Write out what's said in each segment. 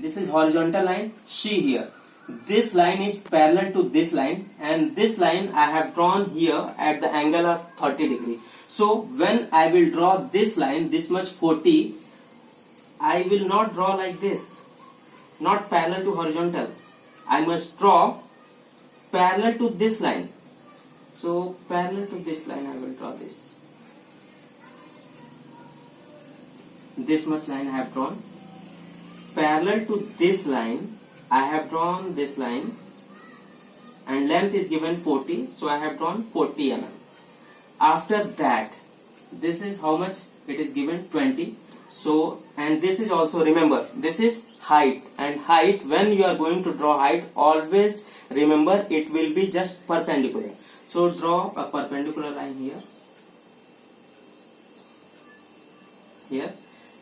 this is horizontal line. See here, this line is parallel to this line, and this line I have drawn here at the angle of 30 degree. So when I will draw this line, this much 40, I will not draw like this, not parallel to horizontal. I must draw parallel to this line. So parallel to this line I will draw this. This much line I have drawn. Parallel to this line I have drawn this line, and length is given 40, so I have drawn 40 mm. After that, this is how much it is given, 20. So, and this is also, remember, this is height, and height, when you are going to draw height, always remember it will be just perpendicular. So draw a perpendicular line here,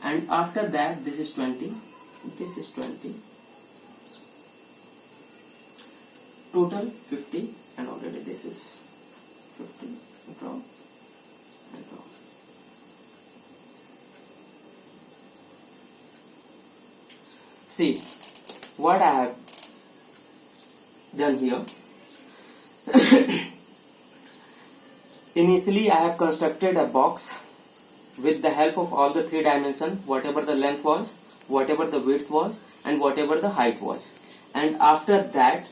and after that this is 20, this is 20, total 50, and already this is 50. Draw and draw. See what I have done here. Initially I have constructed a box with the help of all the three dimensions, whatever the length was, whatever the width was, and whatever the height was. And after that,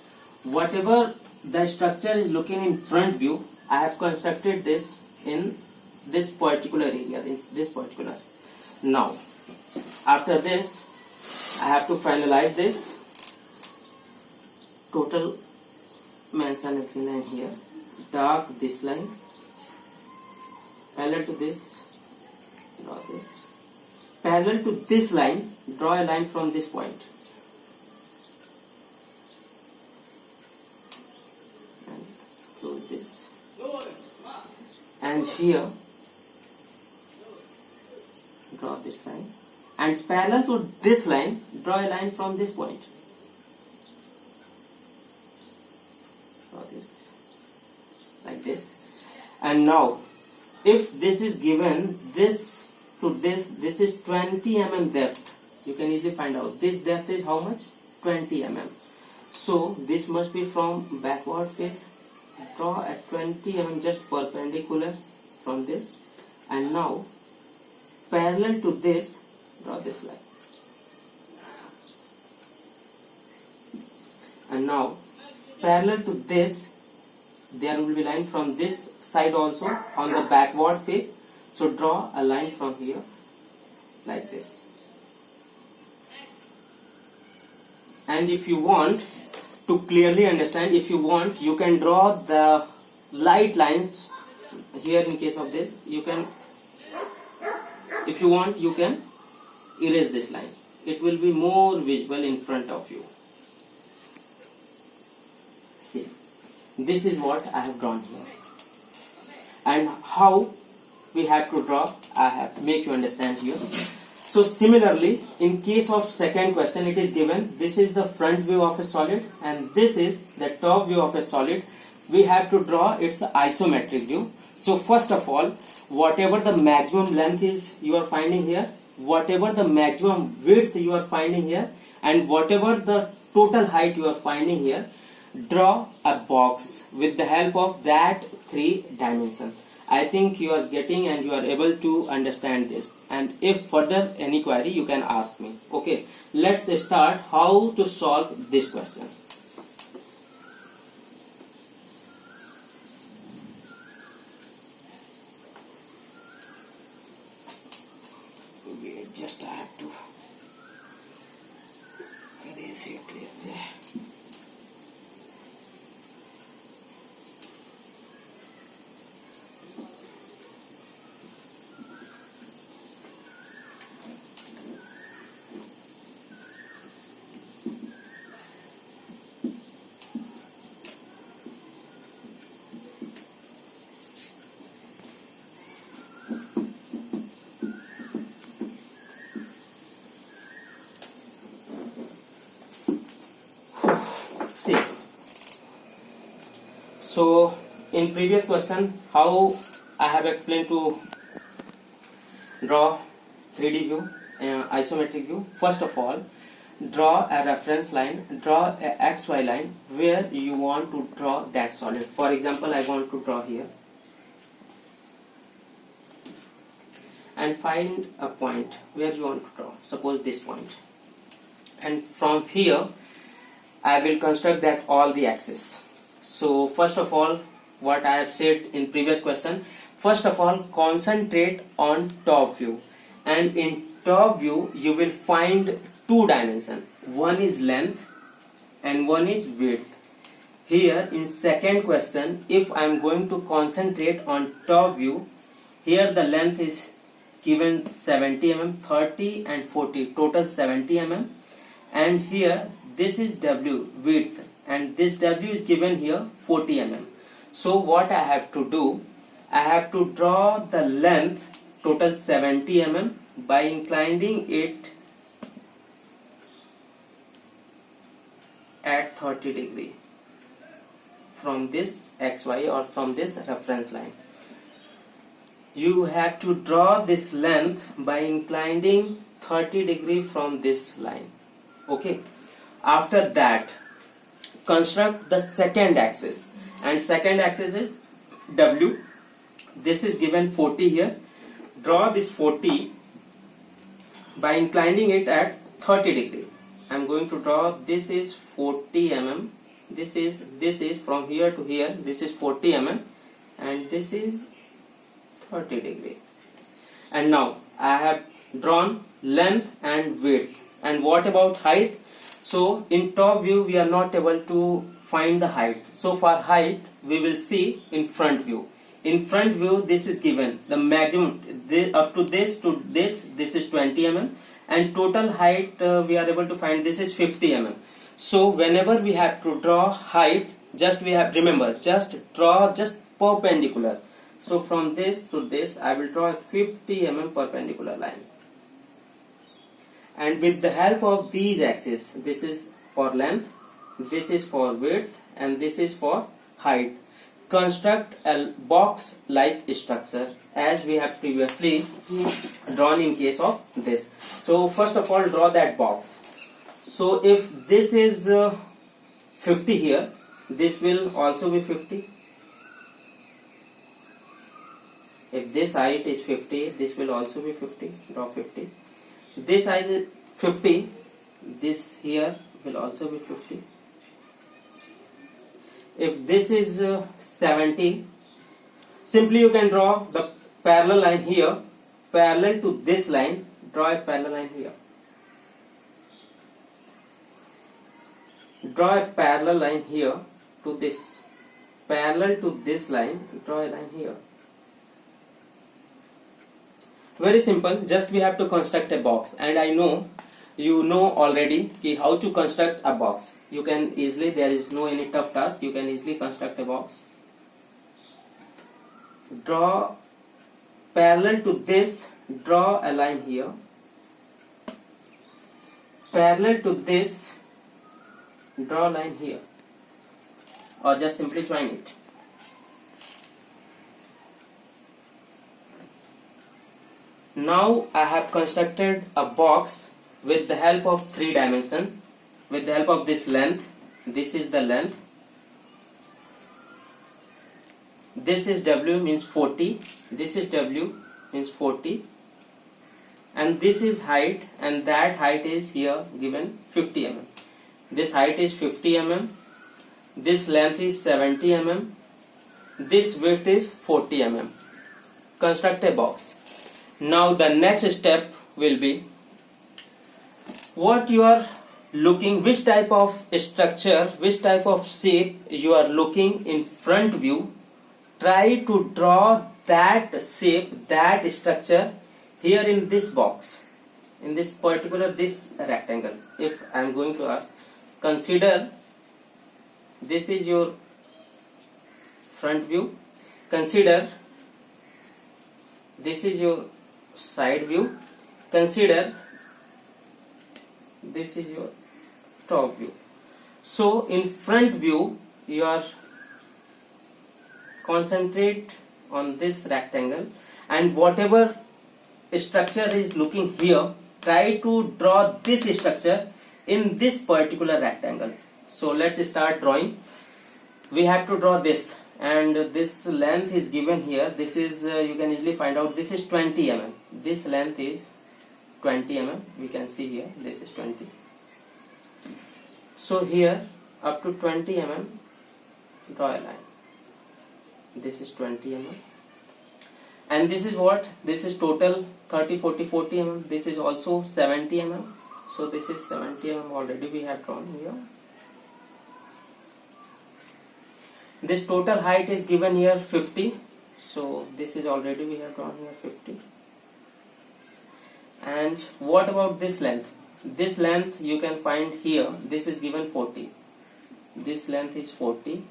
whatever the structure is looking in front view, I have constructed this in this particular area, this particular. Now, after this, I have to finalize this total masonry line here. Dark this line, parallel to this, draw this. Parallel to this line, draw a line from this point. And close this. And here, draw this line. And parallel to this line, draw a line from this point. Draw this like this. And now, if this is given, this to this is 20 mm depth. You can easily find out. This depth is how much? 20 mm. So this must be from backward face. Draw at 20 mm just perpendicular from this. And now, parallel to this, draw this line. And now, parallel to this, there will be line from this side also on the backward face. So draw a line from here like this. And if you want to clearly understand, if you want, you can draw the light lines here. In case of this, you can, if you want, you can erase this line. It will be more visible in front of you. See, this is what I have drawn here. And how we have to draw, I have to make you understand here. So similarly, in case of second question, it is given, this is the front view of a solid and this is the top view of a solid. We have to draw its isometric view. So first of all, whatever the maximum length is you are finding here, whatever the maximum width you are finding here, and whatever the total height you are finding here, draw a box with the help of that three dimension. I think you are getting and you are able to understand this, and if further any query you can ask me. Okay, let's start how to solve this question. Wait, just I have to erase it clearly. See, so in previous question, how I have explained to draw 3D view, isometric view. First of all, draw a reference line, draw a XY line where you want to draw that solid. For example, I want to draw here and find a point where you want to draw, suppose this point, and from here I will construct that all the axes. So first of all, what I have said in previous question, first of all concentrate on top view, and in top view you will find two dimensions, one is length and one is width. Here in second question, if I am going to concentrate on top view, here the length is given 70 mm, 30 and 40, total 70 mm, and here this is W, width, and this W is given here 40 mm. So what I have to do, I have to draw the length total 70 mm by inclining it at 30 degree from this XY or from this reference line. You have to draw this length by inclining 30 degree from this line. Okay. After that, construct the second axis, and second axis is W. This is given 40 here. Draw this 40 by inclining it at 30 degree. I am going to draw, this is 40 mm. This is from here to here. This is 40 mm, and this is 30 degree. And now I have drawn length and width. And what about height? So in top view we are not able to find the height. So for height we will see in front view. In front view this is given the maximum, up to this is 20 mm, and total height we are able to find, this is 50 mm. So whenever we have to draw height, just we have, remember, just draw just perpendicular. So from this to this I will draw a 50 mm perpendicular line, and with the help of these axes, this is for length, this is for width, and this is for height, construct a box like structure as we have previously drawn in case of this. So first of all draw that box. So if this is 50 here, this will also be 50. If this height is 50, this will also be 50. Draw 50. This size is 50. This here will also be 50. If this is 70, simply you can draw the parallel line here, parallel to this line. Draw a parallel line here. Draw a parallel line here to this. Parallel to this line, draw a line here. Very simple, just we have to construct a box, and I know you know already how to construct a box. You can easily, there is no any tough task, you can easily construct a box. Draw parallel to this, draw a line here. Parallel to this, draw a line here, or just simply join it. Now I have constructed a box with the help of 3 dimensions, with the help of this length. This is the length. This is W, means 40. This is W, means 40. And this is height, and that height is here given 50 mm. This height is 50 mm. This length is 70 mm. This width is 40 mm. Construct a box. Now the next step will be what you are looking, which type of structure, which type of shape you are looking in front view. Try to draw that shape, that structure here in this box, in this particular, this rectangle. If I am going to ask, consider this is your front view, consider this is your side view, consider this is your top view. So in front view you are concentrate on this rectangle, and whatever structure is looking here, try to draw this structure in this particular rectangle. So let's start drawing. We have to draw this, and this length is given here. This is you can easily find out, this is 20 mm. This length is 20 mm. We can see here, this is 20. So here up to 20 mm, draw a line. This is 20 mm. And this is what? This is total 30, 40, 40 mm. This is also 70 mm. So this is 70 mm already we have drawn here. This total height is given here 50. So this is already we have drawn here 50. And what about this length? This length you can find here. This is given 40. This length is 40.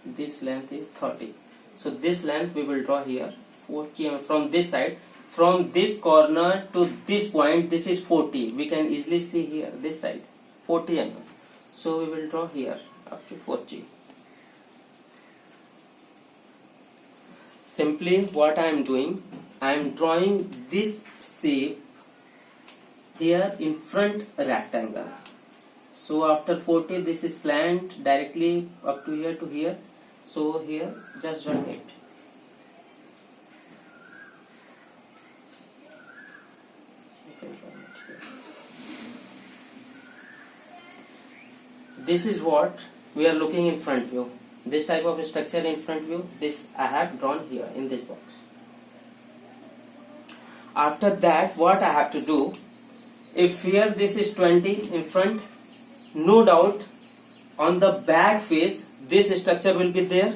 This length is 30. So this length we will draw here 40 mm from this side. From this corner to this point, this is 40. We can easily see here, this side, 40 mm. So we will draw here up to 40. Simply what I am doing, I am drawing this shape here in front rectangle. So after 40, this is slant directly up to here to here. So here just join it. This is what we are looking in front view. This type of structure in front view, this I have drawn here in this box. After that, what I have to do, if here this is 20 in front, no doubt on the back face this structure will be there.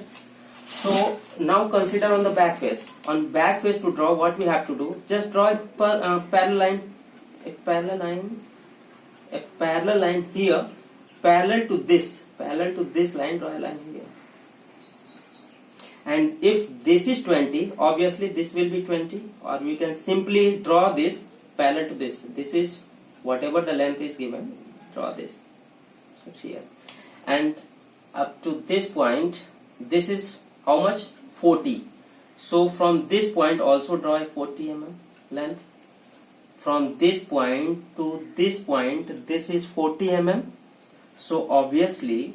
So now consider on the back face. On back face to draw, what we have to do, just draw a parallel line here, parallel to this line, draw a line here. And if this is 20, obviously this will be 20, or we can simply draw this parallel to this. This is whatever the length is given, draw this here. And up to this point, this is how much? 40. So from this point also draw a 40 mm length. From this point to this point, this is 40 mm. So obviously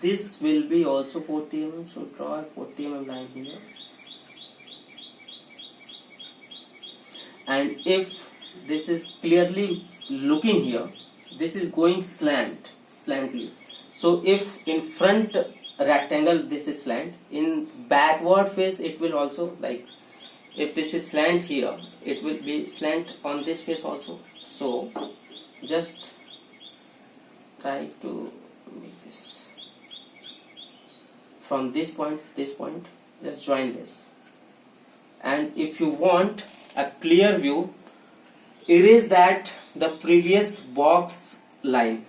this will be also 40 mm. So draw a 40 mm line here. And if this is clearly looking here, this is going slantly. So if in front rectangle this is slant, in backward face it will also, like if this is slant here, it will be slant on this face also. So just try to make this from this point, just join this. And if you want a clear view, erase that the previous box line.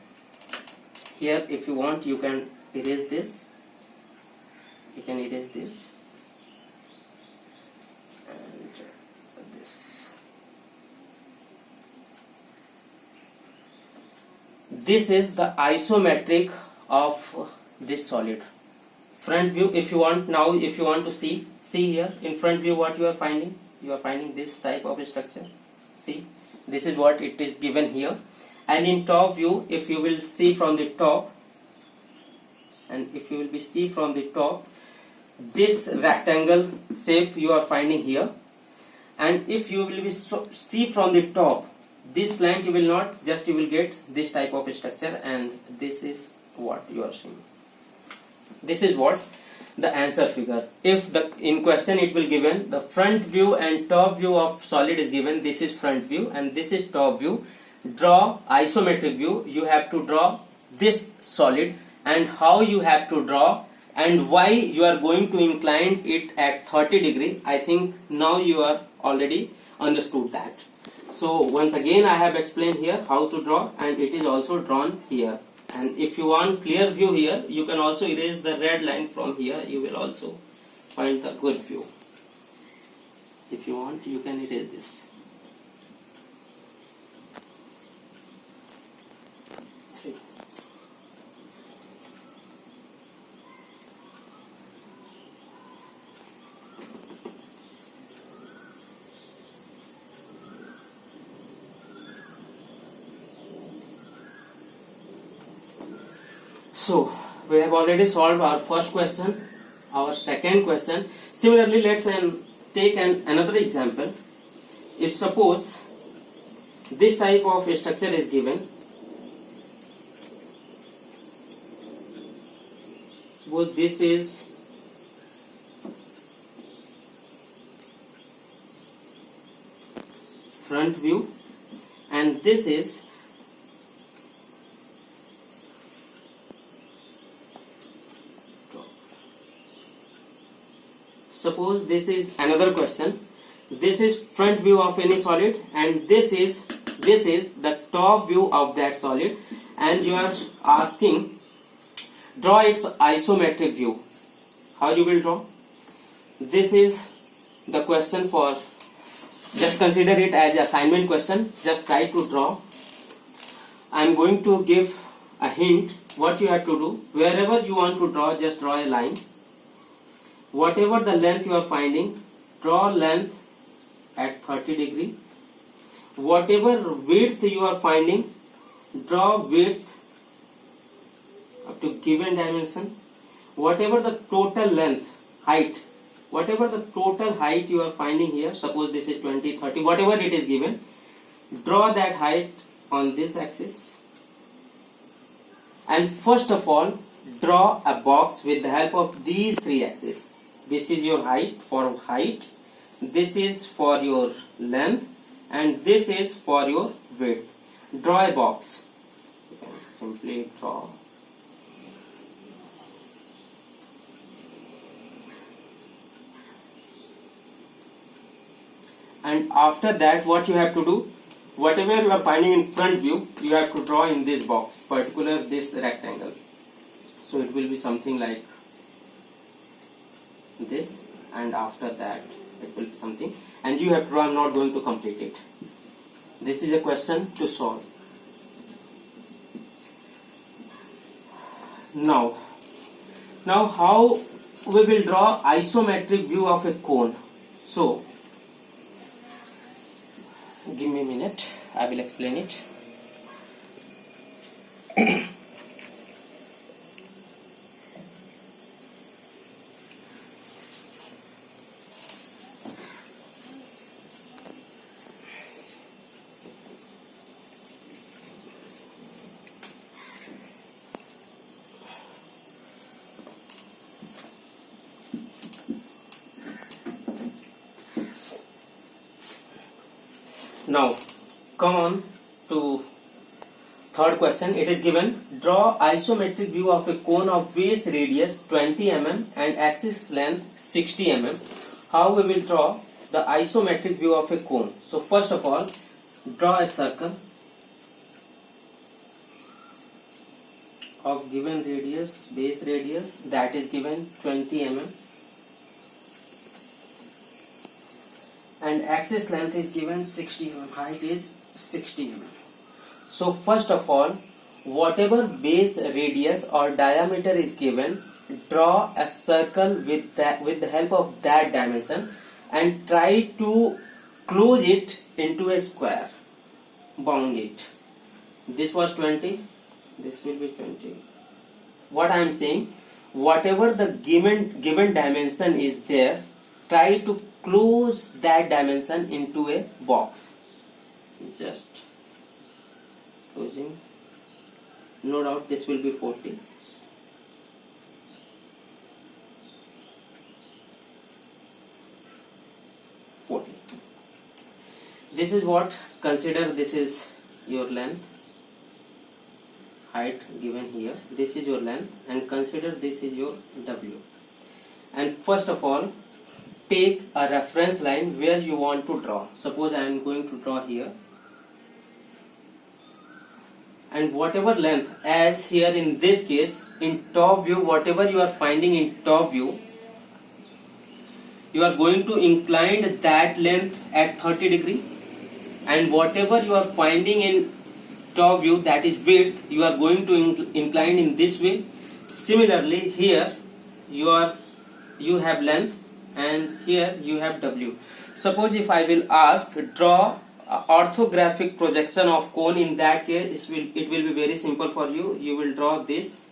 Here if you want, you can erase this. You can erase this and this. This is the isometric of this solid. Front view, if you want now, if you want to see here in front view what you are finding. You are finding this type of structure. See, this is what it is given here. And in top view, if you will see from the top, and if you will be see from the top, this rectangle shape you are finding here. And if you will be see from the top, this slant you will not, just you will get this type of structure, and this is what you are seeing. This is what the answer figure. If the in question it will given the front view and top view of solid is given, this is front view and this is top view. Draw isometric view. You have to draw this solid, and how you have to draw and why you are going to incline it at 30 degree. I think now you are already understood that. So once again I have explained here how to draw, and it is also drawn here. And if you want clear view here, you can also erase the red line from here. You will also find the good view. If you want, you can erase this. See. So we have already solved our first question, our second question. Similarly, let's take another example. If suppose this type of structure is given, suppose this is front view and this is top. Suppose this is another question. This is front view of any solid and this is the top view of that solid, and you are asking draw its isometric view. How you will draw? This is the question for, just consider it as an assignment question. Just try to draw. I am going to give a hint what you have to do. Wherever you want to draw, just draw a line. Whatever the length you are finding, draw length at 30 degree. Whatever width you are finding, draw width up to given dimension. Whatever the total length, height, whatever the total height you are finding here, suppose this is 20, 30, whatever it is given, draw that height on this axis. And first of all, draw a box with the help of these three axes. This is your height, for height, this is for your length, and this is for your width. Draw a box. You can simply draw. And after that, what you have to do, whatever you are finding in front view, you have to draw in this box, particular this rectangle. So it will be something like this, and after that it will be something, and you have to draw. I am not going to complete it. This is a question to solve. Now how we will draw isometric view of a cone? So give me a minute, I will explain it. Now come on to third question. It is given, draw isometric view of a cone of base radius 20 mm and axis length 60 mm. How we will draw the isometric view of a cone? So first of all, draw a circle of given radius, base radius, that is given 20 mm, and axis length is given 60 mm, height is 60 mm. So first of all, whatever base radius or diameter is given, draw a circle with the help of that dimension and try to close it into a square. Bound it. This was 20, this will be 20. What I am saying, whatever the given dimension is there, try to close that dimension into a box. Just closing. No doubt this will be 40. This is what, consider this is your length, height given here, this is your length, and consider this is your W. And first of all, take a reference line where you want to draw. Suppose I am going to draw here, and whatever length, as here in this case, in top view, whatever you are finding in top view, you are going to incline that length at 30 degree, and whatever you are finding in top view, that is width, you are going to incline in this way. Similarly, here you have length and here you have W. Suppose if I will ask draw orthographic projection of cone, in that case it will be very simple for you. You will draw this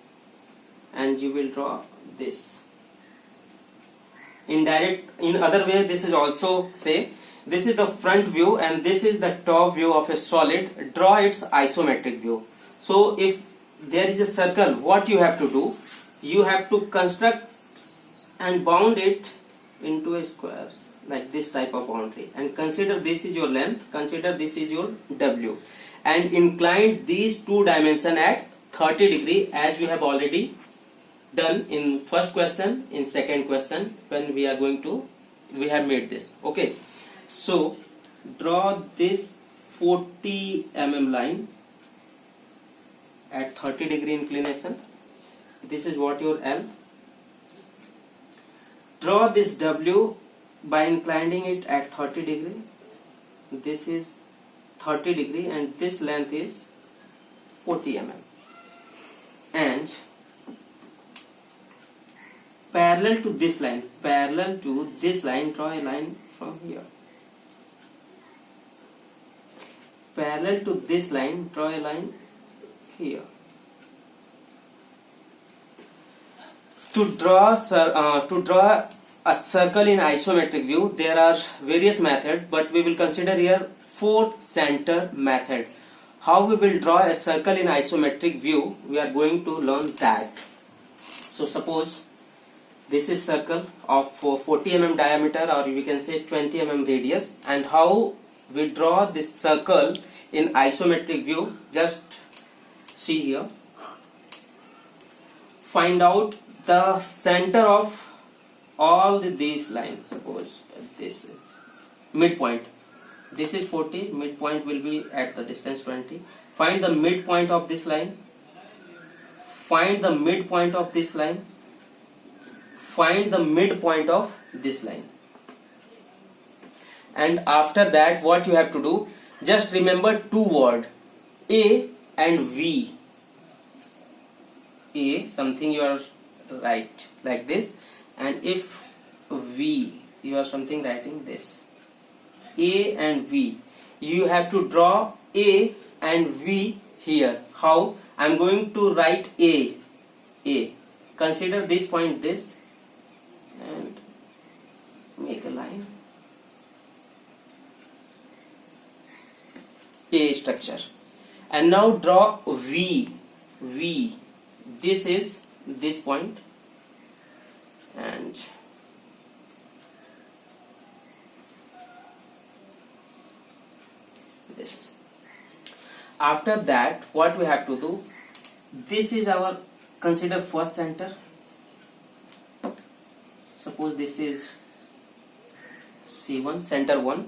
and you will draw this. In other way, this is also, say this is the front view and this is the top view of a solid. Draw its isometric view. So if there is a circle, what you have to do, you have to construct and bound it into a square, like this type of boundary, and consider this is your length, consider this is your W, and incline these two dimensions at 30 degree, as we have already done in first question, in second question, when we have made this. Okay, so draw this 40 mm line at 30 degree inclination. This is what your L. Draw this W by inclining it at 30 degree. This is 30 degree and this length is 40 mm. And parallel to this line, draw a line from here. Parallel to this line, draw a line here. To draw a circle in isometric view, there are various methods, but we will consider here fourth center method. How we will draw a circle in isometric view, we are going to learn that. So suppose this is circle of 40 mm diameter, or we can say 20 mm radius, and how we draw this circle in isometric view, just see here. Find out the center of all these lines. Suppose this is midpoint. This is 40, midpoint will be at the distance 20. Find the midpoint of this line. Find the midpoint of this line. Find the midpoint of this line. And after that, what you have to do, just remember two words, A and V. A, something you are write like this, and if V, you are something writing this. A and V, you have to draw A and V here. How? I am going to write A. Consider this point, this, and make a line. A structure. And now draw V. This is this point, and this. After that, what we have to do, this is our, consider first center. Suppose this is C1, center 1,